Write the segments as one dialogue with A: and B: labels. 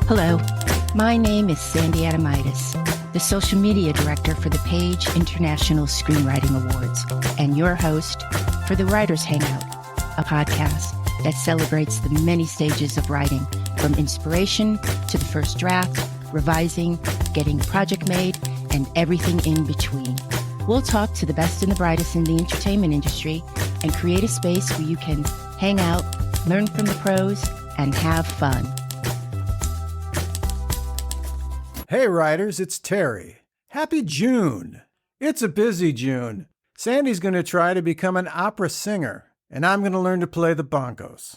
A: Hello, my name is Sandy Adamitis, the social media director for the Page International Screenwriting Awards, and your host for the Writers Hangout, a podcast that celebrates the many stages of writing, from inspiration to the first draft, revising, getting a project made, and everything in between. We'll talk to the best and the brightest in the entertainment industry and create a space where you can hang out, learn from the pros, and have fun.
B: Hey writers, it's Terry. Happy June. It's a busy June. Sandy's going to try to become an opera singer, and I'm going to learn to play the bongos.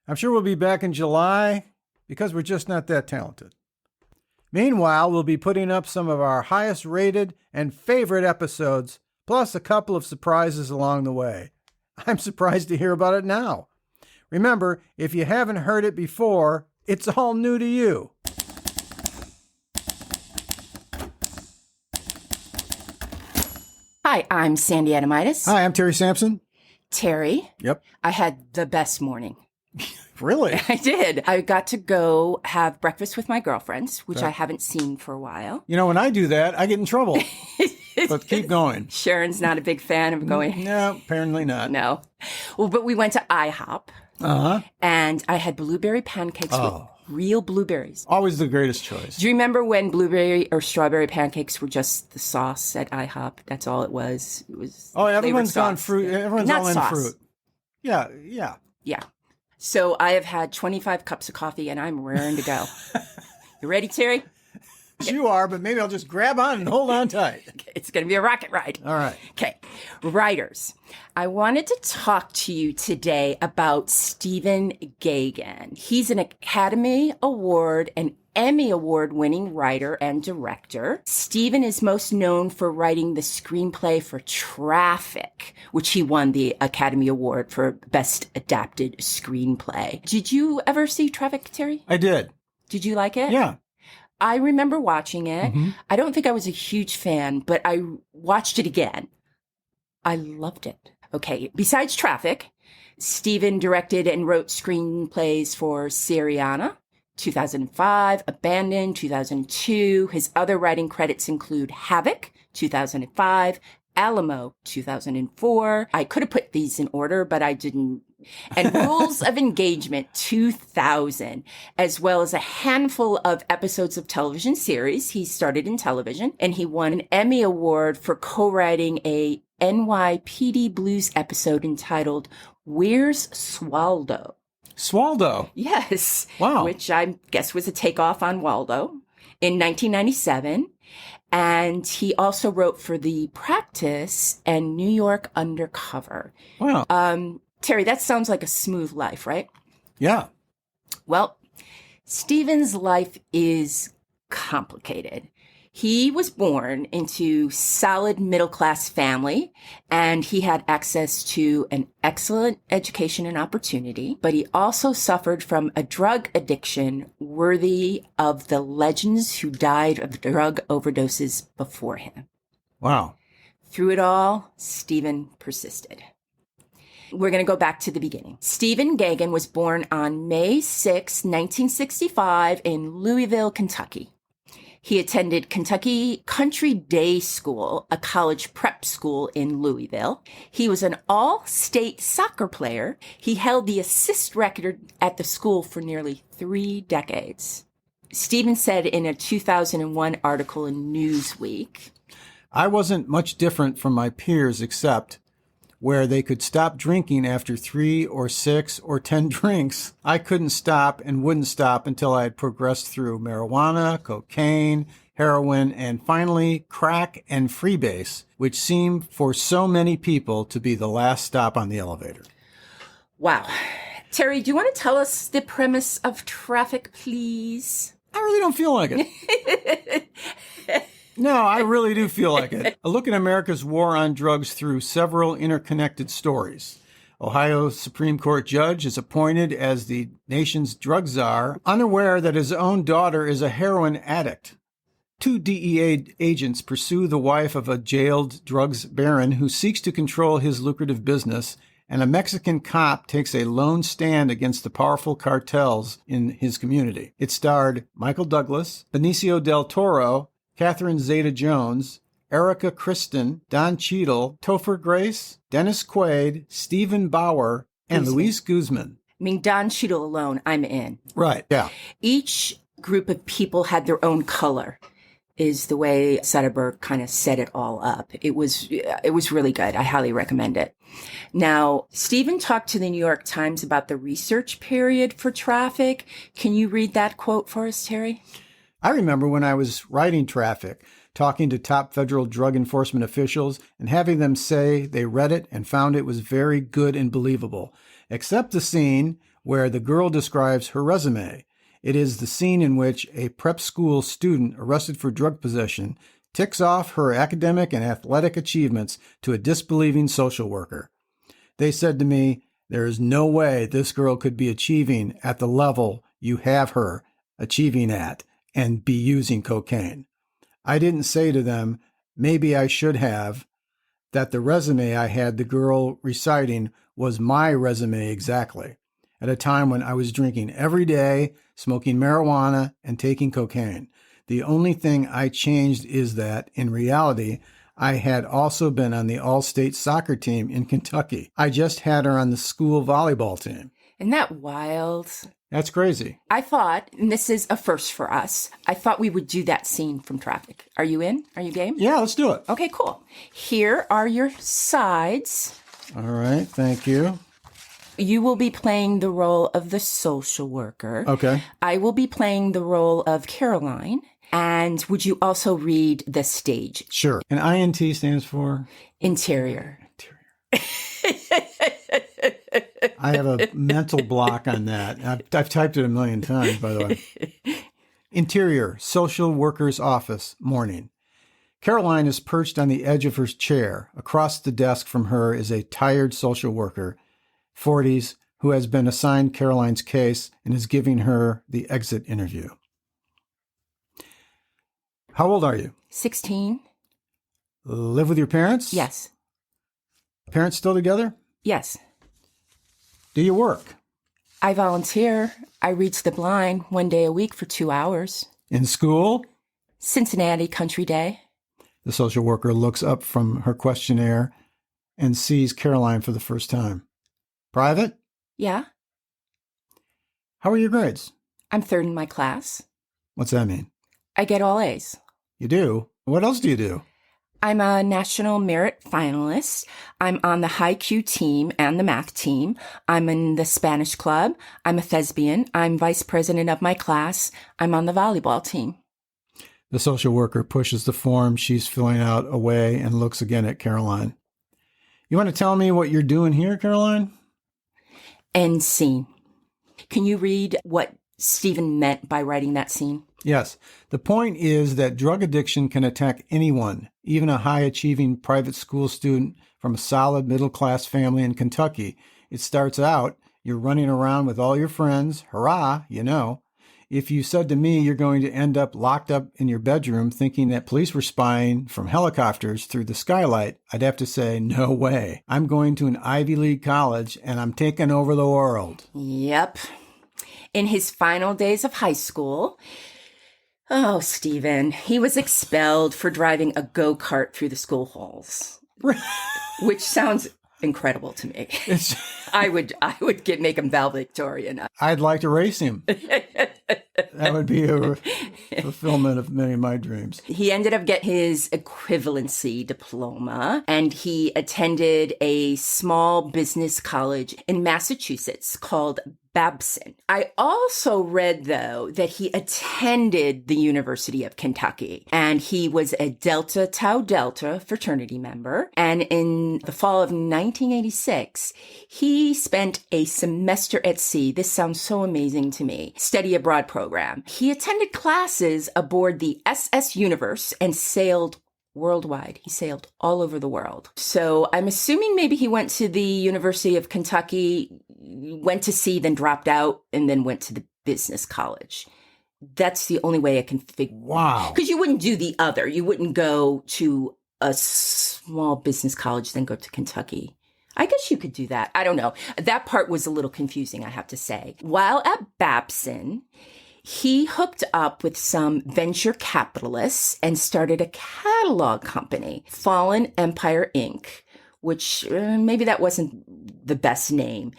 B: I'm sure we'll be back in July because we're just not that talented. Meanwhile, we'll be putting up some of our highest rated and favorite episodes, plus a couple of surprises along the way. I'm surprised to hear about it now. Remember, if you haven't heard it before, it's all new to you.
A: Hi, I'm Sandy Adamitis.
B: Hi, I'm Terry Sampson.
A: Terry.
B: Yep.
A: I had the best morning.
B: Really?
A: I did. I got to go have breakfast with my girlfriends, which I haven't seen for a while.
B: You know, when I do that, I get in trouble. But keep going.
A: Sharon's not a big fan of going.
B: No, apparently not.
A: No. Well, but we went to IHOP.
B: Uh-huh.
A: And I had blueberry pancakes with real blueberries.
B: Always the greatest choice.
A: Do you remember when blueberry or strawberry pancakes were just the sauce at IHOP? That's all it was. It was
B: everyone's gone fruit. Everyone's
A: not
B: all in
A: sauce.
B: fruit. Yeah.
A: So I have had 25 cups of coffee and I'm raring to go. You ready, Terry?
B: You are, but maybe I'll just grab on and hold on tight.
A: It's going to be a rocket ride.
B: All right.
A: Okay. Writers, I wanted to talk to you today about Stephen Gaghan. He's an Academy Award and Emmy Award winning writer and director. Stephen is most known for writing the screenplay for Traffic, which he won the Academy Award for Best Adapted Screenplay. Did you ever see Traffic, Terry?
B: I did.
A: Did you like it?
B: Yeah.
A: I remember watching it. Mm-hmm. I don't think I was a huge fan, but I watched it again. I loved it. Okay. Besides Traffic, Stephen directed and wrote screenplays for Syriana, 2005, Abandoned, 2002. His other writing credits include Havoc, 2005, Alamo, 2004. I could have put these in order, but I didn't. And Rules of Engagement, 2000, as well as a handful of episodes of television series. He started in television, and he won an Emmy Award for co-writing a NYPD Blues episode entitled Where's Swaldo?
B: Swaldo?
A: Yes.
B: Wow.
A: Which I guess was a takeoff on Waldo in 1997. And he also wrote for The Practice and New York Undercover.
B: Wow.
A: Terry, that sounds like a smooth life, right?
B: Yeah.
A: Well, Stephen's life is complicated. He was born into solid middle-class family, and he had access to an excellent education and opportunity, but he also suffered from a drug addiction worthy of the legends who died of drug overdoses before him.
B: Wow.
A: Through it all, Stephen persisted. We're going to go back to the beginning. Stephen Gaghan was born on May 6, 1965 in Louisville, Kentucky. He attended Kentucky Country Day School, a college prep school in Louisville. He was an all-state soccer player. He held the assist record at the school for nearly 3 decades. Stephen said in a 2001 article in Newsweek,
B: I wasn't much different from my peers except where they could stop drinking after 3 or 6 or 10 drinks. I couldn't stop and wouldn't stop until I had progressed through marijuana, cocaine, heroin, and finally crack and freebase, which seemed for so many people to be the last stop on the elevator.
A: Wow. Terry, do you want to tell us the premise of Traffic, please?
B: I really don't feel like it. No, I really do feel like it. A look at America's war on drugs through several interconnected stories. Ohio Supreme Court judge is appointed as the nation's drug czar, unaware that his own daughter is a heroin addict. 2 DEA agents pursue the wife of a jailed drugs baron who seeks to control his lucrative business and a Mexican cop takes a lone stand against the powerful cartels in his community. It starred Michael Douglas, Benicio del Toro, Catherine Zeta-Jones, Erica Kristen, Don Cheadle, Topher Grace, Dennis Quaid, Stephen Bauer, and Luis Guzman.
A: I mean, Don Cheadle alone, I'm in.
B: Right, yeah.
A: Each group of people had their own color, is the way Soderbergh kind of set it all up. It was really good. I highly recommend it. Now, Stephen talked to the New York Times about the research period for Traffic. Can you read that quote for us, Terry?
B: I remember when I was writing Traffic, talking to top federal drug enforcement officials and having them say they read it and found it was very good and believable, except the scene where the girl describes her resume. It is the scene in which a prep school student arrested for drug possession ticks off her academic and athletic achievements to a disbelieving social worker. They said to me, there is no way this girl could be achieving at the level you have her achieving at and be using cocaine. I didn't say to them, maybe I should have, that the resume I had the girl reciting was my resume exactly, at a time when I was drinking every day, smoking marijuana, and taking cocaine. The only thing I changed is that, in reality, I had also been on the all-state soccer team in Kentucky. I just had her on the school volleyball team.
A: Isn't that wild?
B: That's crazy.
A: I thought, and this is a first for us, I thought we would do that scene from Traffic. Are you in? Are you game?
B: Yeah, let's do it.
A: Okay, cool. Here are your sides.
B: All right, thank you.
A: You will be playing the role of the social worker.
B: Okay.
A: I will be playing the role of Caroline. And would you also read the stage?
B: Sure. And INT stands for?
A: Interior.
B: I have a mental block on that. I've typed it a million times, by the way. Interior, social worker's office, morning. Caroline is perched on the edge of her chair. Across the desk from her is a tired social worker, 40s, who has been assigned Caroline's case and is giving her the exit interview. How old are you?
A: 16.
B: Live with your parents?
A: Yes.
B: Parents still together?
A: Yes.
B: Do you work?
A: I volunteer. I read to the blind 1 day a week for 2 hours.
B: In school?
A: Cincinnati Country Day.
B: The social worker looks up from her questionnaire and sees Caroline for the first time. Private?
A: Yeah.
B: How are your grades?
A: I'm third in my class.
B: What's that mean?
A: I get all A's.
B: You do? What else do you do?
A: I'm a national merit finalist. I'm on the high Q team and the math team. I'm in the Spanish club. I'm a thespian. I'm vice president of my class. I'm on the volleyball team.
B: The social worker pushes the form she's filling out away and looks again at Caroline. You want to tell me what you're doing here, Caroline?
A: End scene. Can you read what Stephen meant by writing that scene?
B: Yes. The point is that drug addiction can attack anyone, even a high-achieving private school student from a solid middle-class family in Kentucky. It starts out, you're running around with all your friends, hurrah, you know. If you said to me you're going to end up locked up in your bedroom thinking that police were spying from helicopters through the skylight, I'd have to say, no way. I'm going to an Ivy League college and I'm taking over the world.
A: Yep. In his final days of high school, Stephen, he was expelled for driving a go-kart through the school halls, which sounds incredible to me. I would make him valedictorian.
B: I'd like to race him. That would be a fulfillment of many of my dreams.
A: He ended up getting his equivalency diploma, and he attended a small business college in Massachusetts called Babson. I also read, though, that he attended the University of Kentucky, and he was a Delta Tau Delta fraternity member. And in the fall of 1986, he spent a semester at sea. This sounds so amazing to me. Study abroad program. He attended classes aboard the SS Universe and sailed worldwide. He sailed all over the world. So I'm assuming maybe he went to the University of Kentucky, went to sea, then dropped out, and then went to the business college. That's the only way I can figure.
B: Wow.
A: Because you wouldn't do the other. You wouldn't go to a small business college, then go to Kentucky. I guess you could do that. I don't know. That part was a little confusing, I have to say. While at Babson, he hooked up with some venture capitalists and started a catalog company, Fallen Empire Inc., which maybe that wasn't the best name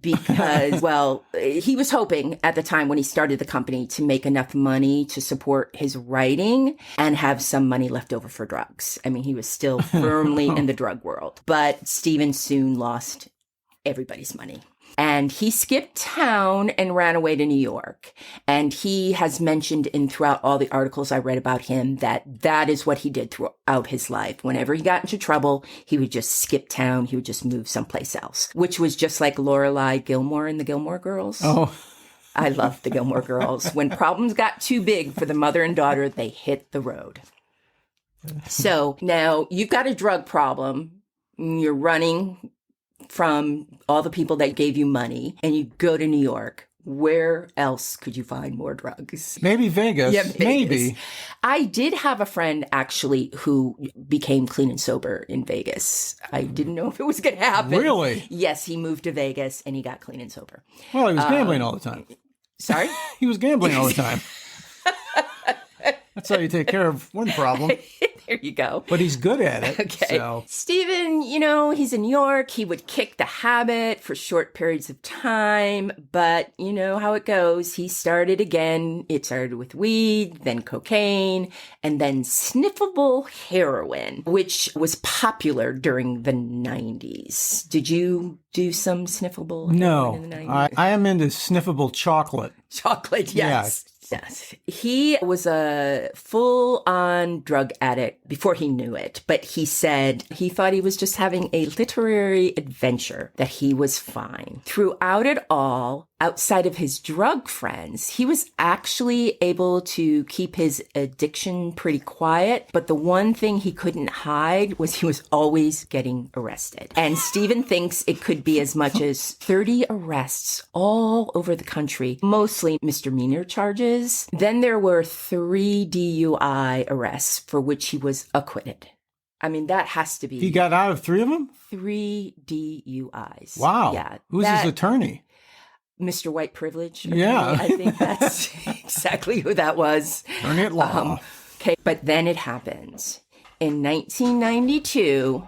A: because, well, he was hoping at the time when he started the company to make enough money to support his writing and have some money left over for drugs. I mean, he was still firmly in the drug world, but Stephen soon lost everybody's money. And he skipped town and ran away to New York. And he has mentioned throughout all the articles I read about him that is what he did throughout his life. Whenever he got into trouble, he would just skip town. He would just move someplace else, which was just like Lorelai Gilmore in the Gilmore Girls.
B: Oh,
A: I love the Gilmore Girls. When problems got too big for the mother and daughter, they hit the road. So now you've got a drug problem. You're running from all the people that gave you money, and you go to New York. Where else could you find more drugs?
B: maybe Vegas.
A: Yeah, Vegas.
B: Maybe.
A: I did have a friend actually who became clean and sober in Vegas. I didn't know if it was going to happen.
B: Really?
A: Yes, he moved to Vegas and he got clean and sober.
B: Well, he was gambling all the time.
A: Sorry?
B: He was gambling all the time. That's how you take care of one problem.
A: There you go.
B: But he's good at it.
A: Okay.
B: So.
A: Stephen, he's in New York. He would kick the habit for short periods of time. But you know how it goes. He started again. It started with weed, then cocaine, and then sniffable heroin, which was popular during the 90s. Did you do some sniffable heroin in the 90s?
B: I am into sniffable chocolate.
A: Chocolate, yes. Yes. He was a full-on drug addict before he knew it, but he said he thought he was just having a literary adventure, that he was fine. Throughout it all, outside of his drug friends, he was actually able to keep his addiction pretty quiet, but the one thing he couldn't hide was he was always getting arrested. And Stephen thinks it could be as much as 30 arrests all over the country, mostly misdemeanor charges. Then there were 3 DUI arrests for which he was acquitted. I mean, that has to be...
B: He got out of 3 of them?
A: 3 DUIs.
B: Wow.
A: Yeah.
B: Who's his attorney?
A: Mr. White Privilege. Attorney.
B: Yeah.
A: I think that's exactly who that was.
B: Attorney at law.
A: Okay, but then it happens. In 1992...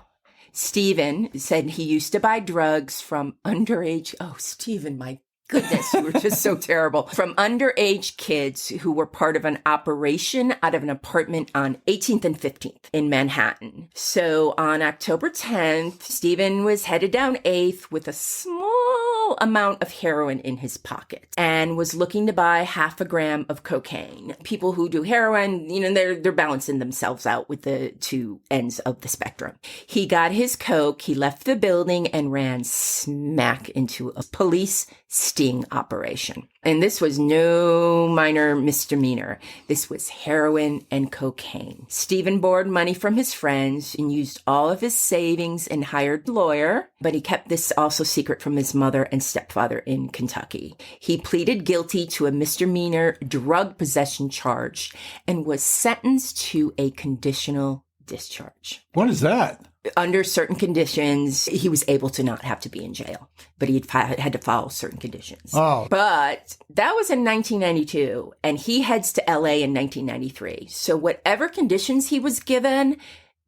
A: Stephen said he used to buy drugs from underage... Oh, Stephen, my goodness, you were just so terrible. From underage kids who were part of an operation out of an apartment on 18th and 15th in Manhattan. So on October 10th, Stephen was headed down 8th with a small amount of heroin in his pocket and was looking to buy 0.5 gram of cocaine. People who do heroin, they're balancing themselves out with the two ends of the spectrum. He got his coke, he left the building and ran smack into a police sting operation. And this was no minor misdemeanor. This was heroin and cocaine. Stephen borrowed money from his friends and used all of his savings and hired a lawyer, but he kept this also secret from his mother and stepfather in Kentucky. He pleaded guilty to a misdemeanor drug possession charge and was sentenced to a conditional discharge.
B: What is that?
A: Under certain conditions, he was able to not have to be in jail, but he had to follow certain conditions.
B: Oh.
A: But that was in 1992, and he heads to LA in 1993. So whatever conditions he was given,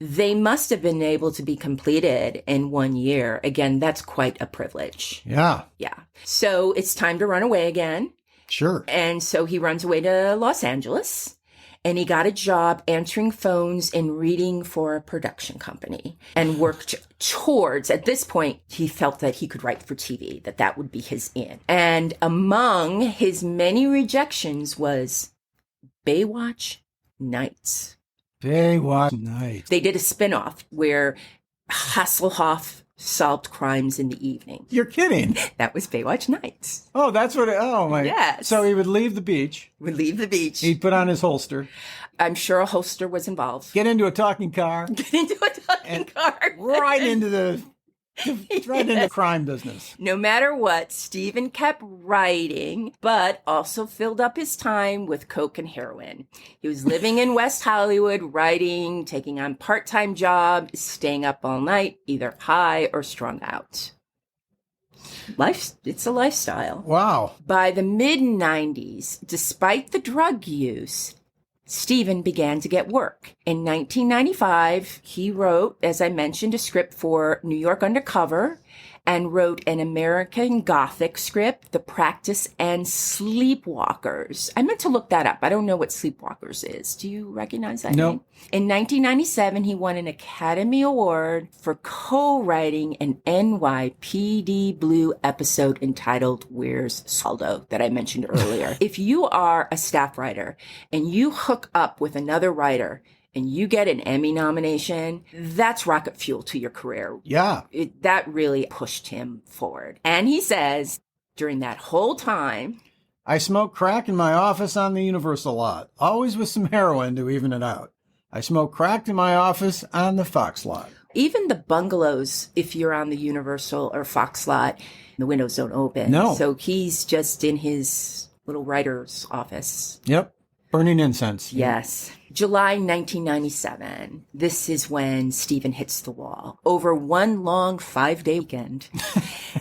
A: they must have been able to be completed in 1 year. Again, that's quite a privilege.
B: Yeah.
A: Yeah. So it's time to run away again.
B: Sure.
A: And so he runs away to Los Angeles. And he got a job answering phones and reading for a production company and worked towards, at this point, he felt that he could write for TV, that would be his in. And among his many rejections was Baywatch Nights.
B: Baywatch Nights.
A: They did a spinoff where Hasselhoff solved crimes in the evening.
B: You're kidding.
A: That was Baywatch Nights.
B: Oh, that's what oh my.
A: Yes.
B: So he would leave the beach.
A: Would leave the beach.
B: He'd put on his holster.
A: I'm sure a holster was involved.
B: Get into a talking car.
A: Get into a talking car.
B: Right into the Right into crime business.
A: No matter what, Stephen kept writing, but also filled up his time with coke and heroin. He was living in West Hollywood, writing, taking on part-time jobs, staying up all night, either high or strung out. It's a lifestyle.
B: Wow.
A: By the mid-90s, despite the drug use, Stephen began to get work. In 1995, he wrote, as I mentioned, a script for New York Undercover and wrote an American Gothic script, The Practice and Sleepwalkers. I meant to look that up. I don't know what Sleepwalkers is. Do you recognize that name? In 1997, he won an Academy Award for co-writing an NYPD Blue episode entitled Where's Saldo that I mentioned earlier. If you are a staff writer and you hook up with another writer and you get an Emmy nomination, that's rocket fuel to your career.
B: Yeah.
A: That really pushed him forward. And he says, during that whole time,
B: I smoked crack in my office on the Universal lot, always with some heroin to even it out. I smoked crack in my office on the Fox lot.
A: Even the bungalows, if you're on the Universal or Fox lot, the windows don't open.
B: No.
A: So he's just in his little writer's office.
B: Yep. Burning incense.
A: Yes. July 1997. This is when Stephen hits the wall. Over one long 5-day weekend,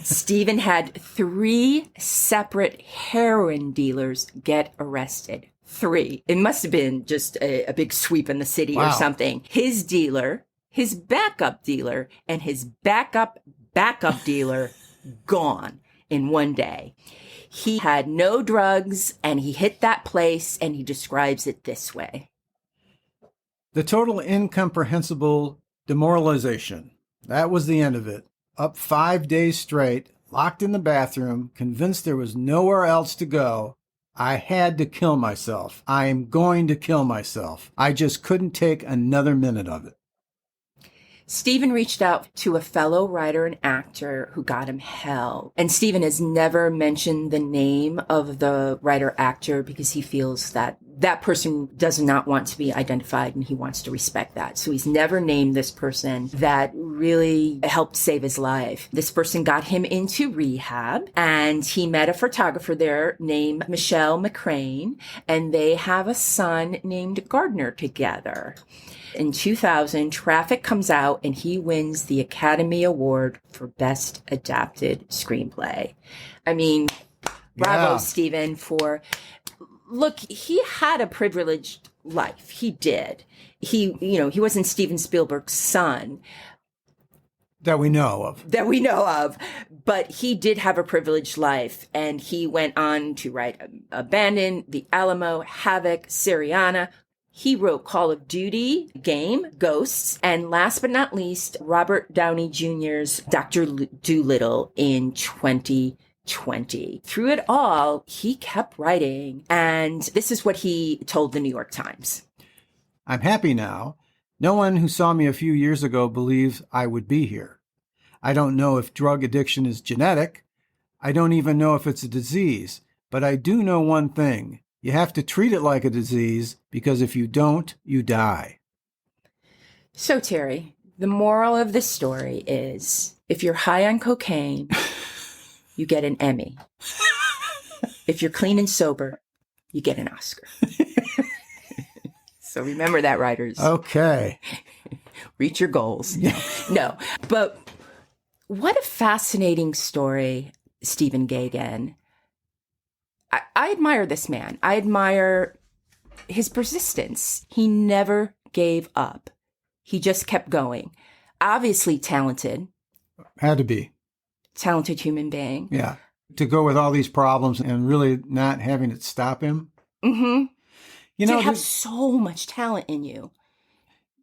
A: Stephen had 3 separate heroin dealers get arrested. 3. It must have been just a big sweep in the city or something. His dealer, his backup dealer, and his backup dealer gone in one day. He had no drugs, and he hit that place, and he describes it this way.
B: The total incomprehensible demoralization. That was the end of it. Up 5 days straight, locked in the bathroom, convinced there was nowhere else to go. I had to kill myself. I am going to kill myself. I just couldn't take another minute of it.
A: Stephen reached out to a fellow writer and actor who got him help. And Stephen has never mentioned the name of the writer-actor because he feels that that person does not want to be identified and he wants to respect that. So he's never named this person that really helped save his life. This person got him into rehab and he met a photographer there named Michelle McCrane, and they have a son named Gardner together. In 2000, Traffic comes out and he wins the Academy Award for Best Adapted Screenplay. I mean, bravo, Stephen, look, he had a privileged life. He did. He wasn't Steven Spielberg's son.
B: That we know of. But he did have a privileged life, and he went on to write Abandon, The Alamo, Havoc, Syriana. He wrote Call of Duty, Game, Ghosts, and last but not least, Robert Downey Jr.'s Dr. Dolittle in 2020. Through it all, he kept writing, and this is what he told the New York Times. I'm happy now. No one who saw me a few years ago believes I would be here. I don't know if drug addiction is genetic. I don't even know if it's a disease, but I do know one thing. You have to treat it like a disease because if you don't, you die.
A: So, Terry, the moral of this story is if you're high on cocaine, you get an Emmy. If you're clean and sober, you get an Oscar. So remember that, writers.
B: Okay.
A: Reach your goals. No. But what a fascinating story, Stephen Gaghan. I admire this man. I admire his persistence. He never gave up. He just kept going. Obviously talented.
B: Had to be.
A: Talented human being.
B: Yeah. To go with all these problems and really not having it stop him.
A: Mm-hmm.
B: To
A: have so much talent in you.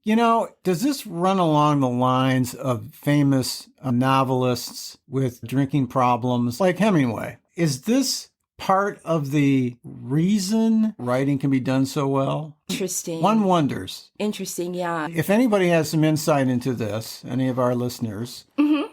B: Does this run along the lines of famous novelists with drinking problems like Hemingway? Is this part of the reason writing can be done so well?
A: Interesting.
B: One wonders.
A: Interesting, yeah.
B: If anybody has some insight into this, any of our listeners,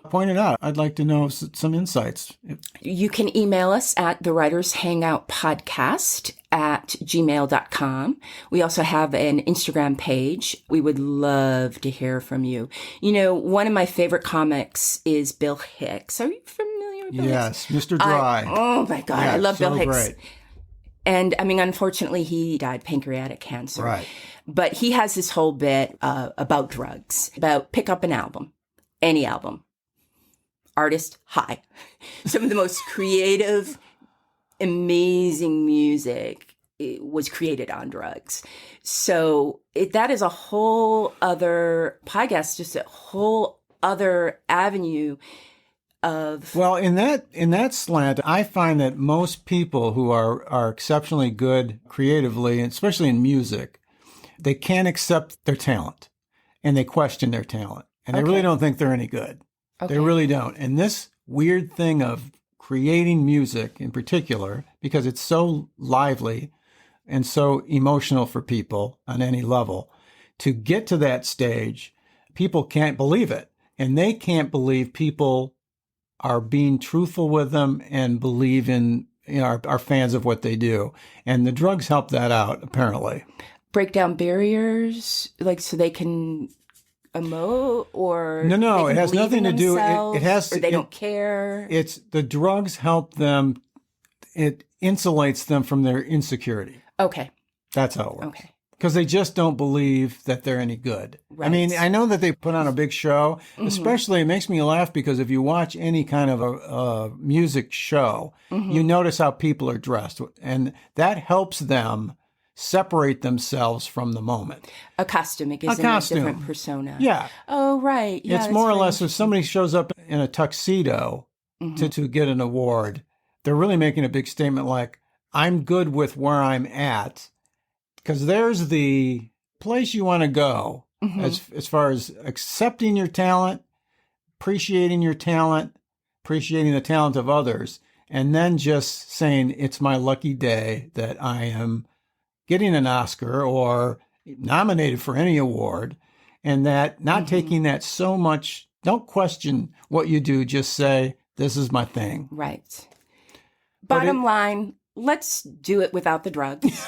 B: point it out. I'd like to know some insights.
A: You can email us at the Writers Hangout podcast screenwriter@gmail.com. We also have an Instagram page. We would love to hear from you. You know, one of my favorite comics is Bill Hicks. Are you familiar with Bill Hicks?
B: Yes, Mr. Dry.
A: Oh my God,
B: Yeah,
A: I love Bill
B: so
A: Hicks.
B: great.
A: And I mean, unfortunately, he died pancreatic cancer.
B: Right.
A: But he has this whole bit about drugs, about pick up an album, any album. Artist, high. Some of the most creative, amazing music was created on drugs. So that is a whole other podcast, just a whole other avenue of...
B: Well, in that slant, I find that most people who are exceptionally good creatively, and especially in music, they can't accept their talent and they question their talent and they really don't think they're any good. Okay. They really don't. And this weird thing of creating music in particular, because it's so lively and so emotional for people on any level, to get to that stage, people can't believe it. And they can't believe people are being truthful with them and believe in, are fans of what they do. And the drugs help that out, apparently.
A: Break down barriers, like so they can emote, or
B: no, it has nothing to do. It has,
A: or they don't care.
B: It's the drugs help them. It insulates them from their insecurity.
A: Okay,
B: that's how it works.
A: Okay,
B: because they just don't believe that they're any good.
A: Right.
B: I mean, I know that they put on a big show. Especially, it makes me laugh because if you watch any kind of a music show, you notice how people are dressed, and that helps them separate themselves from the moment.
A: A costume. It gives them a different persona.
B: Yeah.
A: Oh, right. Yeah,
B: it's more or less if somebody shows up in a tuxedo to get an award, they're really making a big statement like, I'm good with where I'm at, because there's the place you want to go as far as accepting your talent, appreciating your talent, appreciating the talent of others, and then just saying, it's my lucky day that I am getting an Oscar or nominated for any award, and that not taking that so much, don't question what you do, just say, this is my thing.
A: Right. Bottom line, let's do it without the drugs.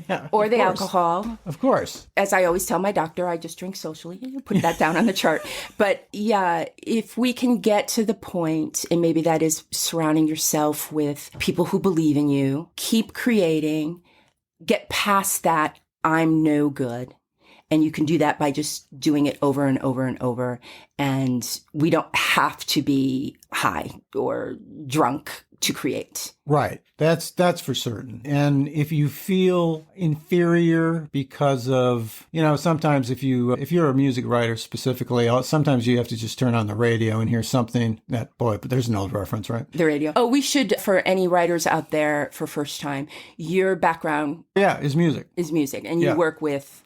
B: Yeah,
A: or the alcohol.
B: Of course.
A: As I always tell my doctor, I just drink socially. You put that down on the chart. But yeah, if we can get to the point, and maybe that is surrounding yourself with people who believe in you, keep creating, get past that I'm no good. And you can do that by just doing it over and over and over. And we don't have to be high or drunk to create.
B: Right. That's for certain. And if you feel inferior because of, sometimes if you're a music writer specifically, sometimes you have to just turn on the radio and hear something but there's an old reference, right?
A: The radio. Oh, we should, for any writers out there for first time, your background
B: is music.
A: And you work with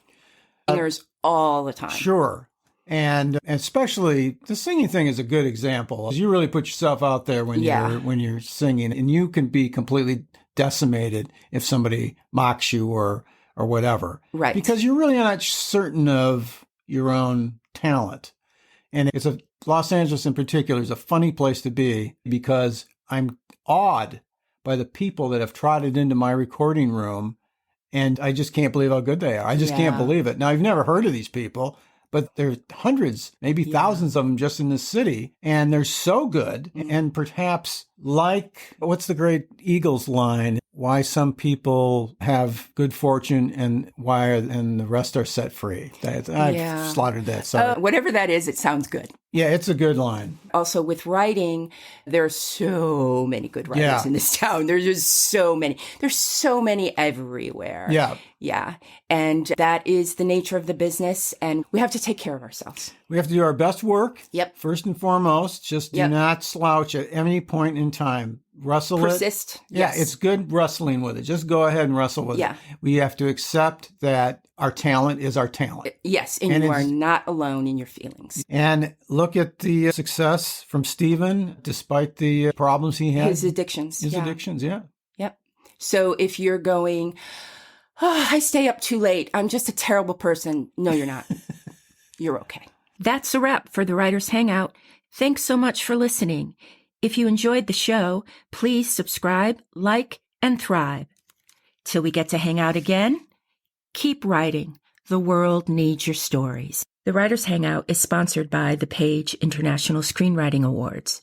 A: singers all the time.
B: Sure. And especially the singing thing is a good example. You really put yourself out there when you're singing, and you can be completely decimated if somebody mocks you or whatever.
A: Right.
B: Because you're really not certain of your own talent. And Los Angeles in particular is a funny place to be because I'm awed by the people that have trotted into my recording room, and I just can't believe how good they are. I just can't believe it. Now, I've never heard of these people, but there's hundreds, maybe thousands of them just in the city, and they're so good. And perhaps like, what's the great Eagles line? Why some people have good fortune and the rest are set free. I've slaughtered that. Sorry.
A: Whatever that is, it sounds good.
B: Yeah, it's a good line.
A: Also, with writing, there are so many good writers in this town. There's just so many. There's so many everywhere.
B: Yeah.
A: Yeah. And that is the nature of the business. And we have to take care of ourselves.
B: We have to do our best work.
A: Yep.
B: First and foremost, just do not slouch at any point in time. Wrestle
A: Persist.
B: it. Yeah, it's good wrestling with it. Just go ahead and wrestle with it. We have to accept that our talent is our talent.
A: Yes, and you are not alone in your feelings.
B: And look at the success from Stephen, despite the problems he had.
A: His addictions. Yep. So if you're going, I stay up too late, I'm just a terrible person. No, you're not. You're okay. That's a wrap for the Writers Hangout. Thanks so much for listening. If you enjoyed the show, please subscribe, like, and thrive. Till we get to hang out again, keep writing. The world needs your stories. The Writers Hangout is sponsored by the Page International Screenwriting Awards.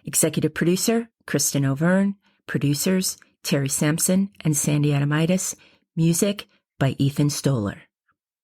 A: Executive producer, Kristen O'Verne. Producers, Terry Sampson and Sandy Adamitis. Music by Ethan Stoller.